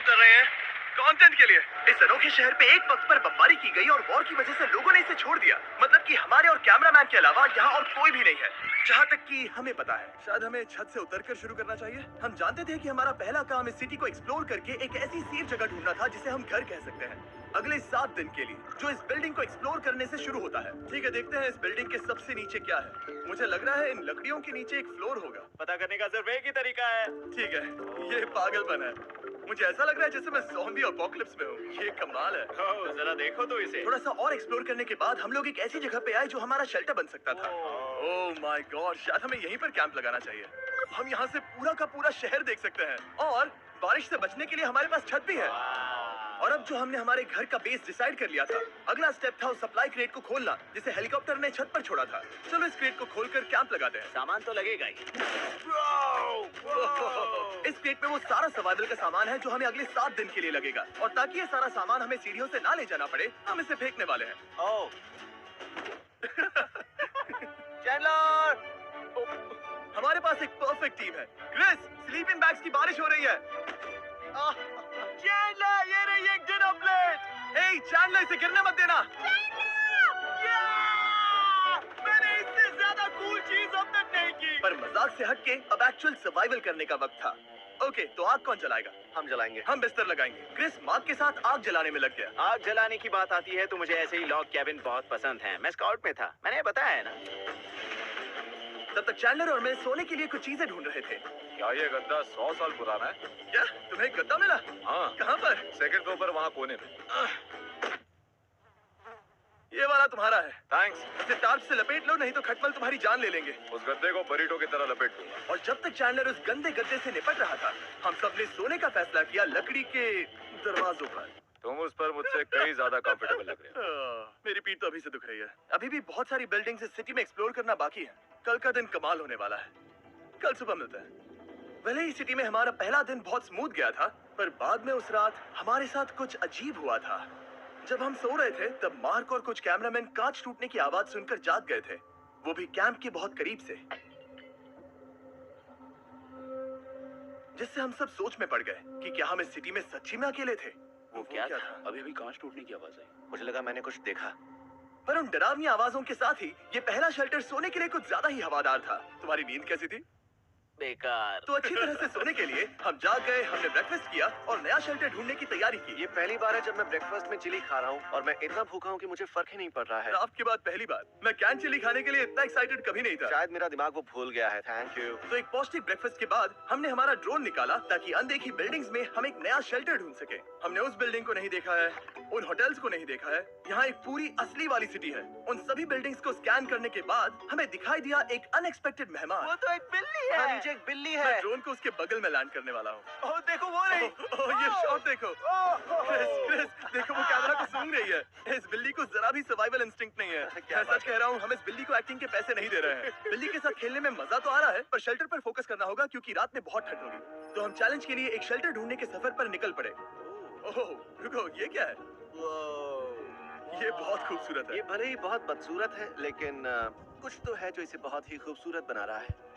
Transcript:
कर रहे हैं कंटेंट के लिए। इस अनोखे शहर पे एक वक्त पर बमबारी की गई और वॉर की वजह से लोगों ने इसे छोड़ दिया। मतलब कि हमारे और कैमरामैन के अलावा यहाँ और कोई भी नहीं है, जहाँ तक कि हमें पता है। शायद हमें छत से उतरकर शुरू करना चाहिए। हम जानते थे कि हमारा पहला काम इस सिटी को एक्सप्लोर करके एक ऐसी सेफ जगह ढूंढना था जिसे हम घर कह सकते हैं, अगले 7 दिन के लिए, जो इस बिल्डिंग को एक्सप्लोर करने से शुरू होता है। ठीक है, देखते हैं इस बिल्डिंग के सबसे नीचे क्या है। मुझे लग रहा है इन लकड़ियों के नीचे एक फ्लोर होगा। पता करने का सिर्फ एक ही तरीका है। ठीक है, ये पागलपन है। मुझे ऐसा लग रहा है जैसे मैं ज़ॉम्बी अपोकलिप्स में हूँ। ये कमाल है। ओह, जरा देखो तो इसे। थोड़ा सा और एक्सप्लोर करने के बाद हम लोग एक ऐसी जगह पे आए जो हमारा शेल्टर बन सकता था। ओह माय गॉड, शायद हमें यहीं पर कैंप लगाना चाहिए। हम यहाँ से पूरा का पूरा शहर देख सकते हैं और बारिश से बचने के लिए हमारे पास छत भी है। और अब जो हमने हमारे घर का बेस डिसाइड कर लिया था, अगला स्टेप था उस सप्लाई क्रेट को खोलना जिसे हेलीकॉप्टर ने छत पर छोड़ा था। चलो इस क्रेट को खोलकर कैंप लगाते हैं। सामान तो लगेगा ही। इस क्रेट में वो सारा सर्वाइवल का सामान है जो हमें अगले 7 दिन के लिए लगेगा। और ताकि ये सारा सामान हमें सीढ़ियों से ना ले जाना पड़े, हम इसे फेंकने वाले हैं। ओह, चैंडलर! हमारे पास एक परफेक्ट टीम है। क्रिस, स्लीपिंग बैग्स की बारिश हो रही है। चैंडलर, ये रही एक डिनर प्लेट। हे चैंडलर, इसे गिरने मत देना। मैंने इससे ज्यादा कूल चीज अब तक नहीं की। पर मजाक से हटके अब एक्चुअल सर्वाइवल करने का वक्त था। ओके, तो आग कौन जलाएगा? हम जलाएंगे। हम बिस्तर लगाएंगे। क्रिस मार्क के साथ आग जलाने में लग गया। आग जलाने की बात आती है तो मुझे ऐसे ही लॉग कैबिन बहुत पसंद है। मैं स्काउट में था, मैंने बताया है ना। तब तक चैंडलर और मैं सोने के लिए कुछ चीजें ढूंढ रहे थे। क्या ये गद्दा 100 साल पुराना है? क्या तुम्हें गद्दा मिला? हाँ, कहाँ पर? सेकंड फ्लोर पर वहाँ कोने में। ये वाला तुम्हारा है। थैंक्स। इसे टार्च से लपेट लो, नहीं तो खटमल तुम्हारी जान ले लेंगे। उस गद्दे को बरीटो की तरह लपेट दूंगा। और जब तक चैंडलर उस गंदे गद्दे से निपट रहा था, हम सब ने सोने का फैसला किया लकड़ी के दरवाजों पर। तुम उस पर मुझसे कहीं ज्यादा कंफर्टेबल लग रहे हो। मेरी पीठ तो अभी से दुख रही है। अभी भी बहुत सारी बिल्डिंग्स इस सिटी में एक्सप्लोर करना बाकी है। कल का दिन कमाल होने वाला है। कल सुबह मिलते हैं। भले ही सिटी में हमारा पहला दिन बहुत स्मूथ गया था, पर बाद में उस रात हमारे साथ कुछ अजीब हुआ था। जब हम सो रहे थे तब मार्क और कुछ कैमरामैन कांच टूटने की आवाज सुनकर जाग गए थे, वो भी कैंप के बहुत करीब से, जिससे हम सब सोच में पड़ गए कि क्या हम इस सिटी में सच्ची में अकेले थे। वो क्या था? अभी भी कांच टूटने की आवाज आई। मुझे लगा मैंने कुछ देखा। पर उन डरावनी आवाजों के साथ ही ये पहला शेल्टर सोने के लिए कुछ ज्यादा ही हवादार था। तुम्हारी नींद कैसी थी? बेकार। तो अच्छी तरह से सोने के लिए हम जाग गए, हमने ब्रेकफास्ट किया और नया शेल्टर ढूंढने की तैयारी की। ये पहली बार है जब मैं ब्रेकफास्ट में चिली खा रहा हूँ और मैं इतना भूखा हूँ कि मुझे फर्क ही नहीं पड़ रहा है। आपके बाद पहली बार मैं कैन चिली खाने के लिए इतना एक्साइटेड कभी नहीं था। शायद मेरा दिमाग वो भूल गया है। Thank you. तो एक पौष्टिक ब्रेकफास्ट के बाद हमने हमारा ड्रोन निकाला ताकि अनदेखी बिल्डिंग्स में हम एक नया शेल्टर ढूंढ सके। हमने उस बिल्डिंग को नहीं देखा है, उन होटल्स को नहीं देखा है। यहाँ एक पूरी असली वाली सिटी है। उन सभी बिल्डिंग्स को स्कैन करने के बाद हमें दिखाई दिया एक अनएक्सपेक्टेड मेहमान। वो तो एक बिल्ली हाँ, है। नीचे एक बिल्ली मैं है। ड्रोन को उसके बगल में लैंड करने वाला हूँ। ओह, देखो वो रही। ये शॉट देखो। क्रिस, देखो वो कैमरा को सूंघ रही है। इस बिल्ली को जरा भी सर्वाइवल इंस्टिंक्ट नहीं है। मैं सच कह रहा हूँ, हम इस बिल्ली को एक्टिंग के पैसे नहीं दे रहे हैं। बिल्ली के साथ खेलने में मजा तो आ रहा है, पर शेल्टर पर फोकस करना होगा क्योंकि रात में बहुत ठंड होगी। तो हम चैलेंज के लिए एक शेल्टर ढूंढने के सफर पर निकल पड़े। ओह रुको, ये क्या है? ये बहुत खूबसूरत है। ये भले ही बहुत बदसूरत है, लेकिन कुछ तो है जो इसे बहुत ही खूबसूरत बना रहा है।